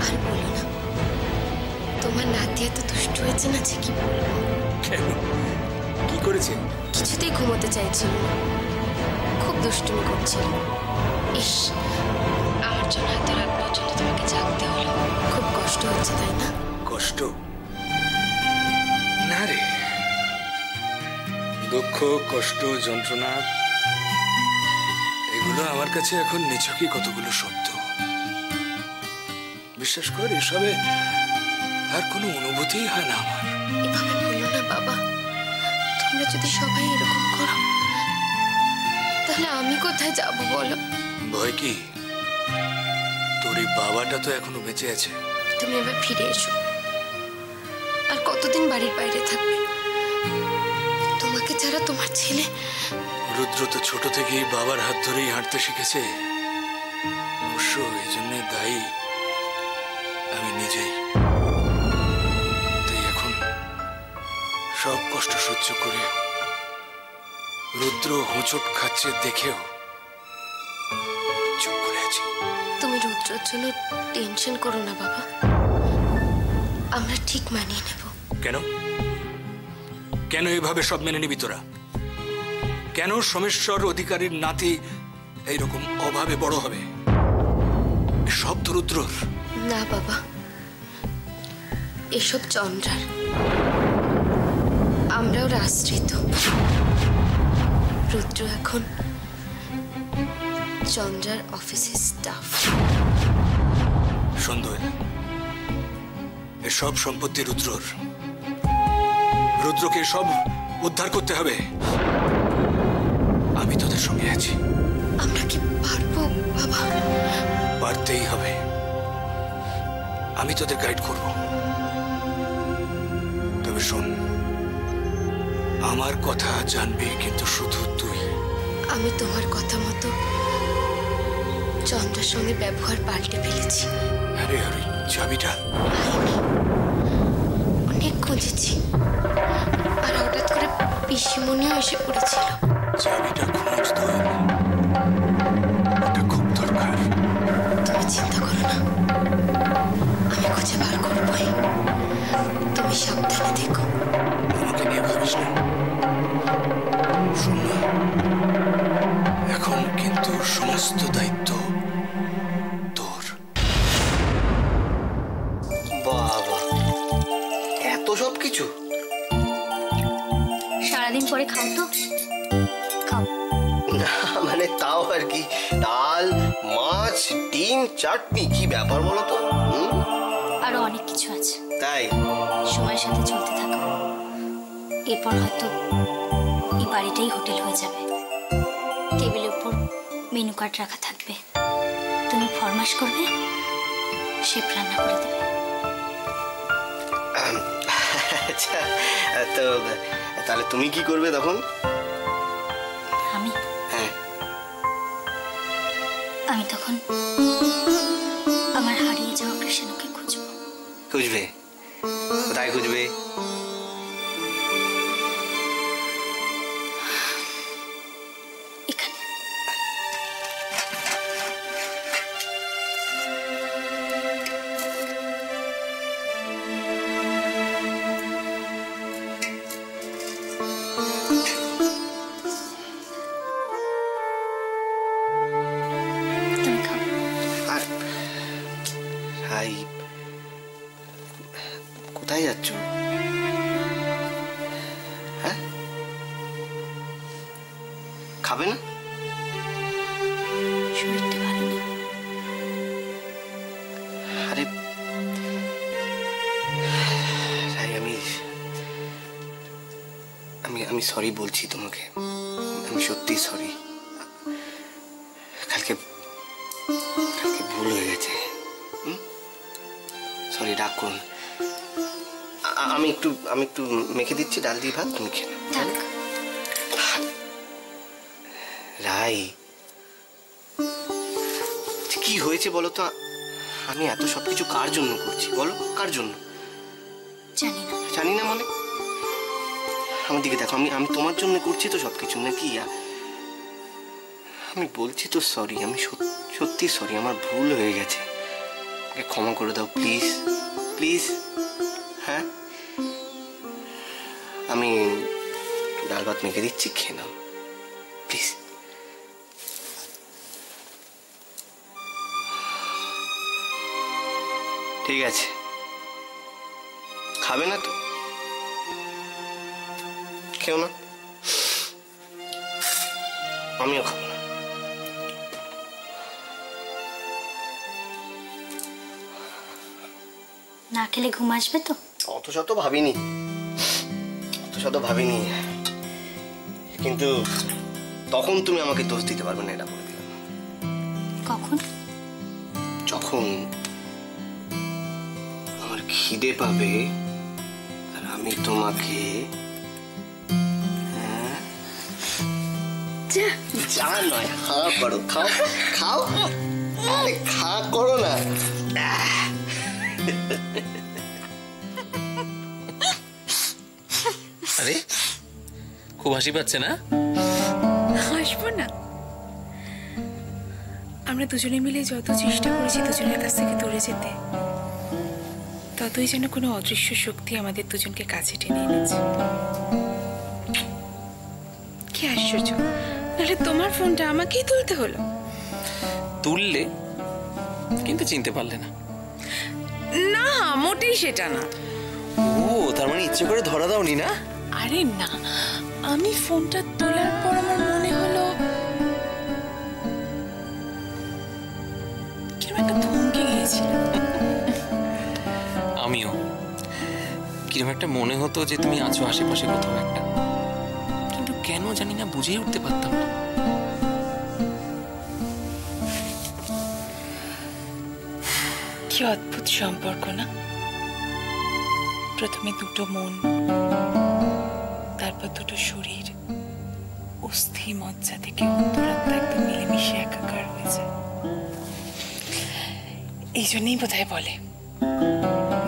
আর বলো না, তোমার নাতি এত দুষ্ট হয়েছে না যে কি বলবো। কেন, কি করেছে? কিছুতেই ঘুমোতে চাইছিল না, খুব দুষ্টুমি করছিল। ইস, আমার জন্য এত রাত পর্যন্ত তোমাকে জাগতে হলো, খুব কষ্ট হচ্ছে তাই না? কষ্ট না রে, দুঃখ, কষ্ট, যন্ত্রণা এগুলো আমার কাছে এখন নিছকই কতগুলো শব্দ। বিশ্বাস কর, এসবে আর কোনো অনুভূতিই হয় না আমার। এভাবে বলো না বাবা, তোমরা যদি সবাই এরকম করো তাহলে আমি কোথায় যাব বলো? ভয় কি? তোর এই বাবাটা তো এখনো বেঁচে আছে। তুমি এবার ফিরে এসো, আর কতদিন বাড়ির বাইরে থাকবে? তোমাকে ছাড়া তোমার ছেলে। রুদ্র তো ছোট থেকেই বাবার হাত ধরেই হাঁটতে শিখেছে, অবশ্য এই জন্য দায়ী আমি নিজেই। তাই এখন সব কষ্ট সহ্য করে রুদ্র হোঁচট খাচ্ছে দেখেও চুপ করে আছি। তুমি রুদ্রর জন্য টেনশন করো না বাবা, আমরা ঠিক মানিয়ে নেব। কেন কেন এভাবে সব মেনে নিবি তোরা? কেন সোমেশ্বর অধিকারীর নাতি এইরকম অভাবে বড় হবে? সব তো রুদ্রর। না বাবা, এসব চন্দ্রার, আমরাও আশ্রিত। রুদ্র এখন চন্দ্রার অফিসের স্টাফ। সুন্দর, এসব সম্পত্তি রুদ্রর। রুদ্রকে সব উদ্ধার করতে হবে। আমি তোদের সঙ্গে আছি। আমরা কি পারবো বাবা? পারতেই হবে। আমি তোদের গাইড করব। তবে শোন, আমার কথা জানবি কিন্তু শুধু তুই। আমি তোমার কথা মতো চন্দ্রের সঙ্গে ব্যবহার পাল্টে ফেলেছি। আরে আরে, চাবিটা পাইনি, অনেক খুঁজেছি, আর হঠাৎ করে পিসিমণিও এসে পড়েছিল। চাবিটা খোঁজ দোয়েল, ওটা খুব দরকার। তুমি চিন্তা করো না, আমি খুঁজে বার করবোই। তুমি সাবধানে দেখো। আমাকে নিয়ে ভাবিস না। শোন না, এখন কিন্তু সমস্ত দায়িত্ব তোর। বাবা, এত সব কিছু সারাদিন পরে খাও তো, খাও। না মানে তাও আর কি, ডাল, মাছ, ডিম, চাটনি, কি ব্যাপার বলো তো? আরো অনেক কিছু আছে। তাই সময়ের সাথে চলতে থাকো, এরপর হয়তো এই বাড়িটাই হোটেল হয়ে যাবে। টেবিলের উপর মেনু কার্ড রাখা থাকবে, তুমি ফরমাশ করবে, শেফ রান্না করে দেবে। আচ্ছা, তো তাহলে তুমি কি করবে তখন? আমি হ্যাঁ, আমি তখন আমার হারিয়ে যাওয়া কৃষ্ণকে খুঁজবো। খুঁজবে? কোথায় খুঁজবে? এখানে। তুমি খাও। আর ভাই, কোথায় যাচ্ছ? হ্যাঁ, খাবে না? শরীরটা ভালো নেই। আরে ভাই, আমি সরি বলছি তোমাকে, আমি সত্যি সরি। কালকে ভুল হয়ে গেছে। সরি, রাগ করুন। আমি একটু মেখে দিচ্ছি ডাল দিয়ে ভাত, তুমি খেয়ে নাও। থাক। রাই, কি হয়েছে বলো তো? আমি এত সবকিছু কার জন্য করছি বলো? কার জন্য? জানি না। জানি না মানে? আমার দিকে দেখো, আমি তোমার জন্য করছি তো সবকিছু, নাকি? আমি বলছি তো সরি, আমি সত্যি সরি, আমার ভুল হয়ে গেছে। ক্ষমা করে দাও প্লিজ, প্লিজ। হ্যাঁ, আমি ডাল ভাত মেখে দিচ্ছি, খেয়ে নাও প্লিজ। ঠিক আছে, খাবে না তো খেও না, আমিও খাবো না। না খেলে ঘুম আসবে তো? অত শত ভাবিনি, কিন্তু তখন তুমি আমাকে দোষ দিতে পারবে না, এটা বলে দিলাম। কখন? যখন আমার খিদে পাবে আর আমি তোমাকে যা নয় হা করো, খাও খাও, আরে খা করো না। আরে খুব হাসি পাচ্ছে না? হাসবো না? আমরা দুজনে মিলে যত চেষ্টা করেছি দুজনের কাছ থেকে দূরে যেতে, ততই যেন কোনো অদৃশ্য শক্তি আমাদের দুজনকে কাছে টেনে এনেছে। কি আশ্চর্য, নাহলে তোমার ফোনটা আমাকেই তুলতে হলো। তুললে কিন্তু চিনতে পারলে না। না, মোটেই সেটা না। ও, তার মানে ইচ্ছে করে ধরা দাওনি না? আরে না, আমি ফোনটা তোলার পর আমার মনে হলো কিরকম একটা থমকে গিয়েছিল। আমিও কিরকম একটা মনে হতো যে তুমি আছো আশেপাশে কোথাও একটা, কিন্তু কেন জানি না বুঝেই উঠতে পারতাম না। কি অদ্ভুত সম্পর্ক না? প্রথমে দুটো মন, তারপর দুটো শরীর, অস্থি মজ্জা থেকে অন্তরাত্মা একদম মিলেমিশে একাকার হয়ে যায়। এই জন্যই বোধহয় বলে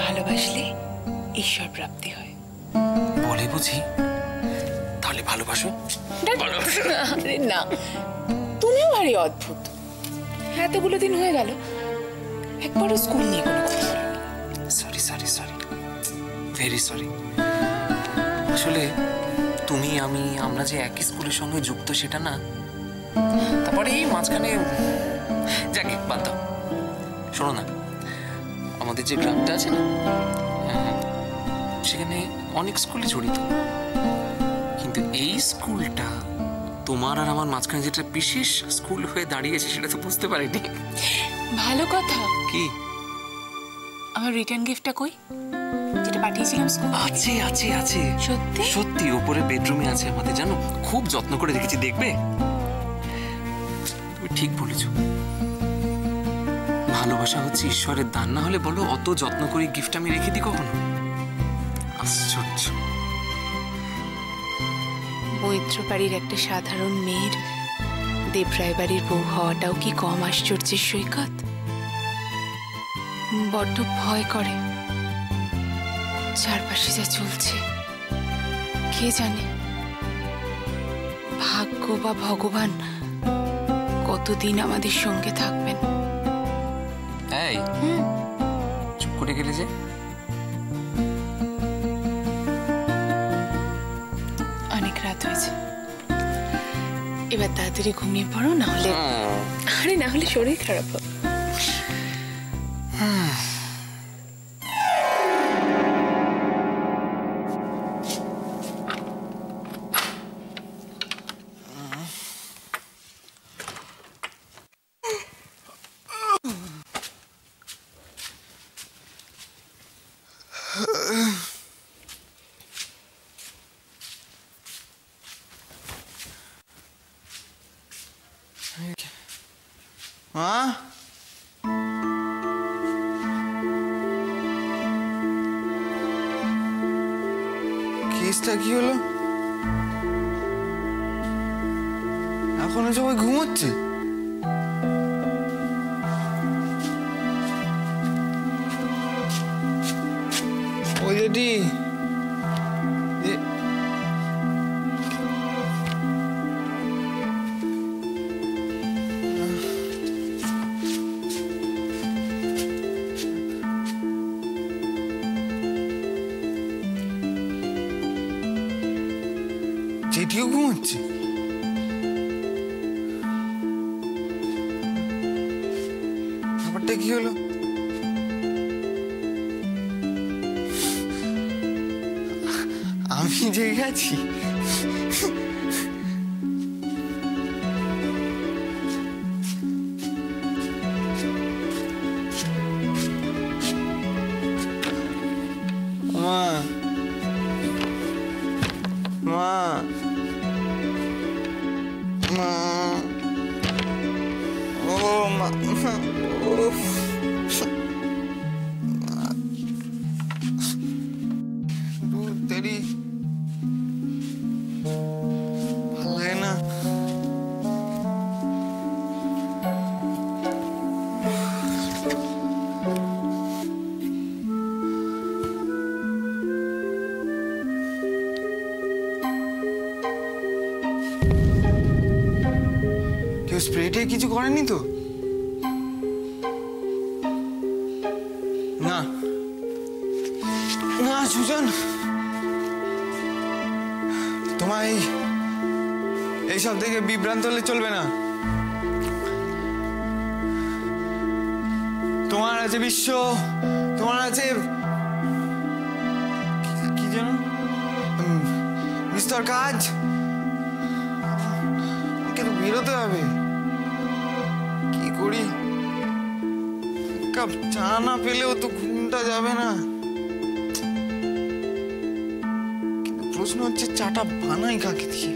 ভালোবাসলে ঈশ্বর প্রাপ্তি হয়। বলে বুঝি? তাহলে ভালোবাসো? আরে না, তুমিও ভারী অদ্ভুত। এতগুলো দিন হয়ে গেল, একবারও স্কুল নিয়ে কোনো কথা বলোনি। Sorry sorry sorry, very sorry. আসলে তুমি আমরা যে একই স্কুলের সঙ্গে যুক্ত সেটা না, তারপরে এই মাঝখানে যাকে বাদ দাও। শোনো না, আমাদের যে গ্রামটা আছে না, সেখানে অনেক স্কুলে জড়িত, কিন্তু এই স্কুলটা তোমার আর আমার মাঝখানে যেটা বিশেষ স্কুল হয়ে দাঁড়িয়েছে সেটা তো বুঝতে পারিনি। ভালো কথা। কি? আমার রিটার্ন গিফটটা কই, যেটা পাঠিয়েছিলাম স্কুল? আছে আছে আছে, সত্যি? সত্যি উপরে বেডরুমে আছে আমাদের, জানো, খুব যত্ন করে রেখেছি, দেখবে। তুমি ঠিক বলেছো, ভালোবাসা হচ্ছে ঈশ্বরের দান। না হলে বলো অত যত্ন করে গিফট আমি রেখে দিই কখনো? আশ্চর্য। মৈত্র বাড়ির একটা সাধারণ মেয়ের দেবরায় বাড়ির বউ হওয়াটাও কি কম আশ্চর্যের সৈকত? বড্ড ভয় করে চারপাশে যা চলছে। কে জানে ভাগ্য বা ভগবান কতদিন আমাদের সঙ্গে থাকবেন। এই চুপ করে গেলে যে? অনেক রাত হয়েছে, এবার তাড়াতাড়ি ঘুমিয়ে পড়ো, না হলে না হলে শরীর খারাপ হবে। মা, কেসটা কি হলো? এখনো সবাই ঘুমোচ্ছে? ওই যেটি জেঠিও ঘুমোচ্ছে? ব্যাপারটা কি হলো? আমি জেগে আছি? মা, মা, মা, ও মা, উফ, দুধ তেরি ভাল লাগে না। কেউ স্প্রেটে কিছু করেনি তো? না না সুজন, তোমায় এইসব থেকে বিভ্রান্ত হলে চলবে না। তোমার আছে বিশ্ব, তোমার আছে কি যেন বিস্তর কাজ, কিন্তু বেরোতে হবে। কি করি? কাপ চা না পেলেও তো ঘুমটা যাবে না। কিন্তু প্রশ্ন হচ্ছে চাটা বানাই কাকে দিয়ে?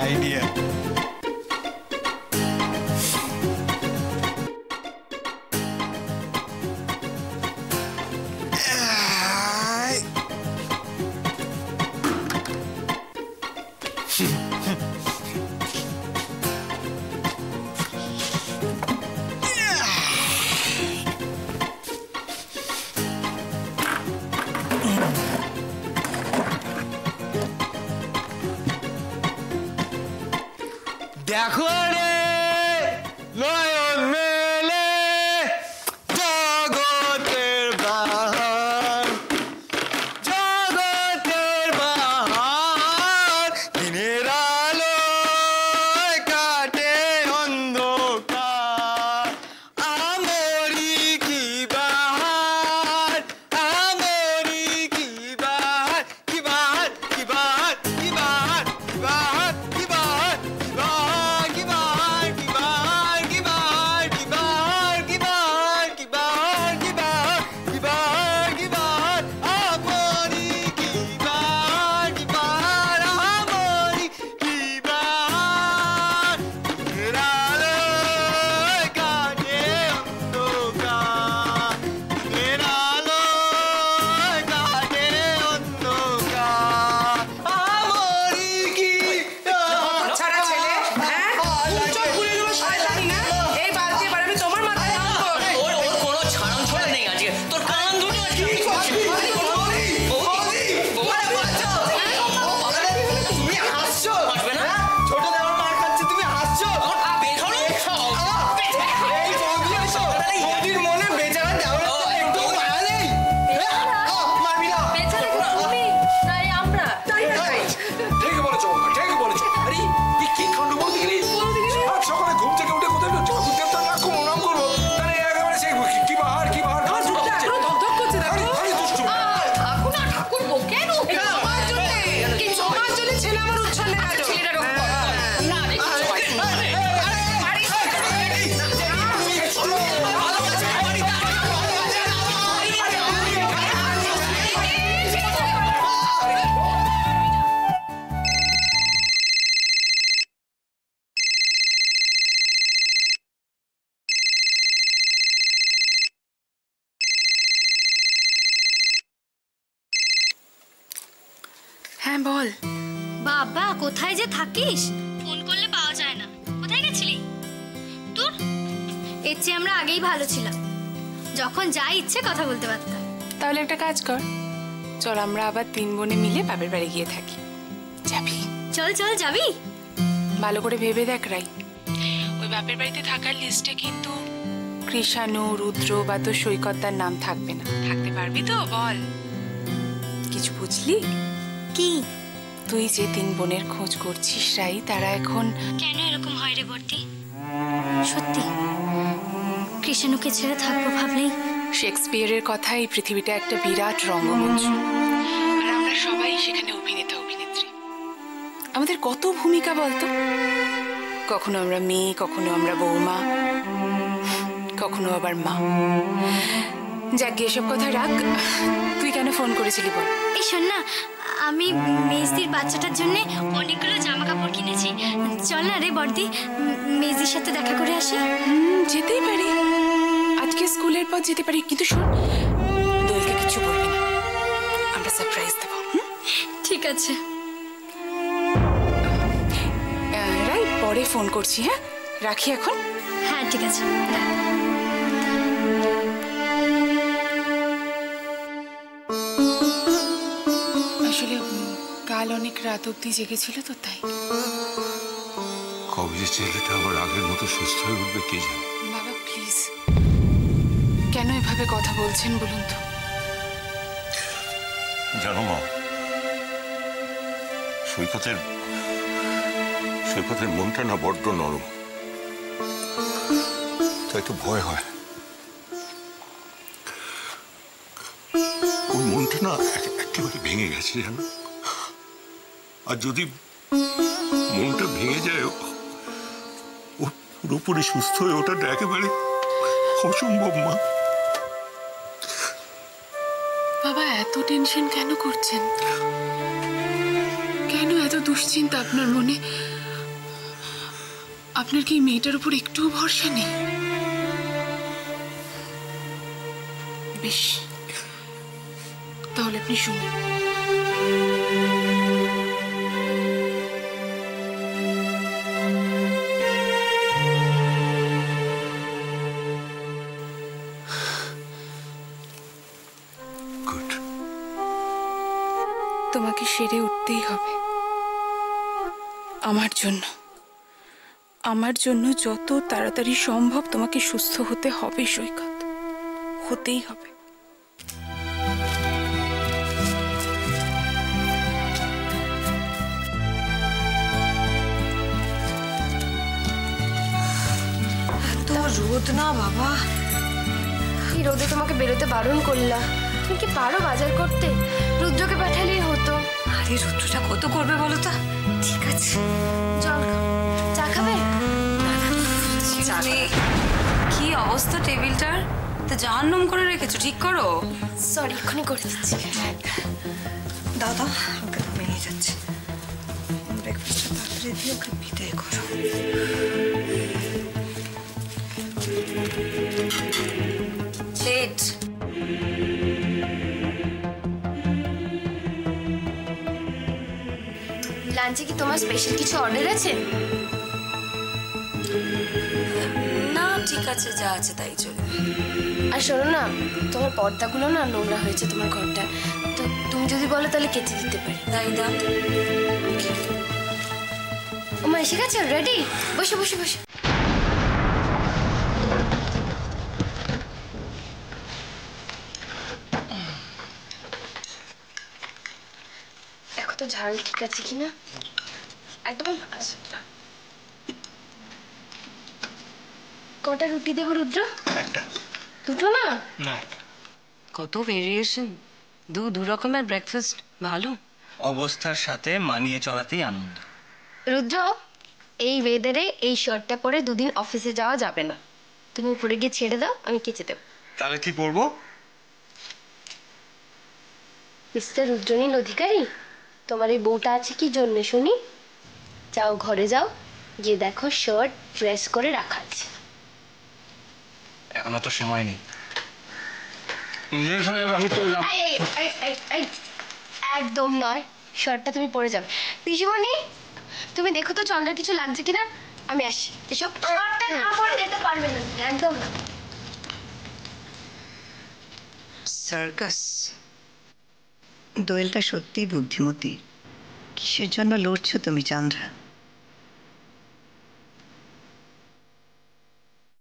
আইডিয়া। দেখো রে নয়ন মেলে জগতের বাহার, জগতের বাহার, দিনের আলো কাটে অন্ধকার, আমরি কি বাহার, আমরি কি বাহার, কি বাহার, কি বাহার, কি বাহার, কি বাহার, কি বাহার, কি বাহার, কি বাহার, কি বাহার, কি বাহার, কি বাহার, কি বাহার, কি বাহার, কি বাহার, কি বাহার, আমরি কি বাহার, কি বাহার, আমরি কি বাহার, দিনের আলো কাটে অন্ধকার, দিনের আলো কাটে অন্ধকার, আমরি কি ছাড়া ছেলে, হ্যাঁ? চোখ খুলে দেবো শয়তানি না? এই বাদ দিয়ে এবার আমি তোমার মাথায় হাত দেবো। ওর কোনো ছাড়ন ছড়া নেই আজকে। তোর কান দুটো আজকে আমি করছি। তুমি হাসছো? আসবে না? ছোট দেওয়ার মার খাচ্ছে, তুমি হাসছো? বের হও রে। এই বৌদি এসো, বৌদির মনে বেচারা দেওয়ার তো একটু মায়া নেই। মারবি না। বেচারা কি তুমি নাই আমরা? ঠিকই বলেছো বাবা, ঠিকই বলেছো। আরে এই কি কাণ্ড বলতে গেলি? আজ সকালে ঘুম থেকে উঠে কোথায় ঠাকুর দেবতার নাম প্রণাম করবো, তাহলে একেবারে সেই কি বাহার, কি বাহার, আমার চোখটা এখনো ধকধক করছে, দেখো। আরে দুষ্টু। ঠাকুর না ঠাকুর বউ কেন? এই তোমার জন্যে, কি তোমার জন্যে ছেলে আমার উচ্ছন্নে গেল। ছেলেটার না দেখি হ্যাঁ বল। বাবা কোথায় যে থাকিস? ফোন করলে পাওয়া যায় না। কোথায় গেছিলি? তোর এর চেয়ে আমরা আগেই ভালো ছিলাম, যখন যা ইচ্ছে কথা বলতে পারতাম। তাহলে একটা কাজ কর, চল আমরা আবার 3 বোনে মিলে বাপের বাড়ি গিয়ে থাকি। যাবি? চ। চল চল, যাবি? ভালো করে ভেবে দেখ রাই, ওই বাপের বাড়িতে থাকার লিস্টে কিন্তু কৃষাণু, রুদ্র বা তোর সৈকতদার নাম থাকবে না। থাকতে পারবি তো বল? কিছু বুঝলি? কি? তুই যে 3 বোনের খোঁজ করছিস রাই, তারা এখন কেন এরকম হয় রে বর্দি? সত্যি কৃষাণুকে ছেড়ে থাকবো ভাবলেই শেক্সপিয়ারের কথা এই পৃথিবীটা একটা বিরাট রঙ্গমঞ্চ, আর আমরা সবাই সেখানে অভিনেতা অভিনেত্রী। আমাদের কত ভূমিকা বলতো? কখনো আমরা মেয়ে, কখনো আমরা বৌমা, কখনো আবার মা। যাক, এসব কথা রাখ। তুই কেন ফোন করেছিলি বল? এই শোন না, আমি মেজদির বাচ্চাটার জন্য অনেকগুলো জামা কাপড় কিনেছি। চল না রে বর্দি, মেজদির সাথে দেখা করে আসি। যেতেই পারি, আজকে স্কুলের পর যেতে পারি, কিন্তু শোন, দোলকে কিছু বলবি না, আমরা সারপ্রাইজ দেবো। ঠিক আছে রাই, পরে ফোন করছি। হ্যাঁ, রাখি এখন। হ্যাঁ ঠিক আছে, রাখ। আসলে কাল অনেক রাত অব্দি জেগেছিল তো, তাই। কবে যে ছেলেটা আবার আগের মতো সুস্থ হয়ে উঠবে কে জানে। বাবা প্লিজ, কেন এভাবে কথা বলছেন বলুন তো? জানো মা, সৈকতের মনটা না বড্ড নরম, তাই তো ভয় হয়। ওর মনটা না একেবারে ভেঙে গেছে জানো, আর যদি মনটা ভেঙে যায় ওর পুরোপুরি সুস্থ হয়ে ওঠাটা একেবারে অসম্ভব মা। বাবা এত টেনশন কেন করছেন? কেন এত দুশ্চিন্তা আপনার মনে? আপনার কি মেয়েটার উপর একটুও ভরসা নেই? বেশ, তাহলে আপনি শুনুন। তোমাকে সেরে উঠতেই হবে আমার জন্য যত তাড়াতাড়ি সম্ভব তোমাকে সুস্থ হতে হবে সৈকত, হতেই হবে। এত রোদ না বাবা, এই রোদে তোমাকে বেরোতে বারণ করলা। তুমি কি পারো বাজার করতে? রুদ্রকে পাঠালেই হতো। আরে রুদ্রটা কত করবে বলো তো? ঠিক আছে, জল চা খাবে? কি অবস্থা টেবিলটার? তো জাহান্নাম করে রেখেছো, ঠিক করো। সরি, এক্ষুনি করে দিচ্ছি। দাও দাও, ওকে তো বেরিয়ে যাচ্ছে। ব্রেকফাস্টটা তাড়াতাড়ি দিয়ে ওকে বিদায় করো। লেট। লাঞ্চে কি তোমার স্পেশাল কিছু অর্ডার আছে? না ঠিক আছে, যা আছে তাই চলবে। আর শোনো না, তোমার পর্দাগুলো না নোংরা হয়েছে তোমার ঘরটা, তো তুমি যদি বলো তাহলে কেচে দিতে পারি। তাই দাও। ওমা এসে গেছে, রেডি? বসে বসে বসে। দেখো তো ঝাল ঠিক আছে কিনা, একদম। কটা রুটি দেবো রুদ্র? একটা। দুটো না? না, কত ভেরিয়েশন, দু রকমের ব্রেকফাস্ট, ভালো। অবস্থার সাথে মানিয়ে চলাতেই আনন্দ। রুদ্র, এই ওয়েদারে এই শার্টটা পরে দুদিন অফিসে যাওয়া যাবে না। তুমি উপরে গিয়ে ছেড়ে দাও, আমি কেচে দেবো। তাহলে কি পরবো? মিস্টার রুদ্রনীল অধিকারী, তোমার এই বউটা আছে কি জন্য শুনি? যাও ঘরে যাও, গিয়ে দেখো শার্ট প্রেস করে রাখা আছে। এখনো তো সময় নেই। আমি তো একদম নয়, শার্টটা তুমি পরে যাবে। পিসিমণি, তুমি দেখো তো চন্দ্রার কিছু লাগছে কিনা, আমি আসি। এসব শার্টটা না পরে যেতে পারবে না, একদম না। সার্কাস, দোয়েলটা সত্যি বুদ্ধিমতী, কিসের জন্য লড়ছো তুমি চন্দ্রা?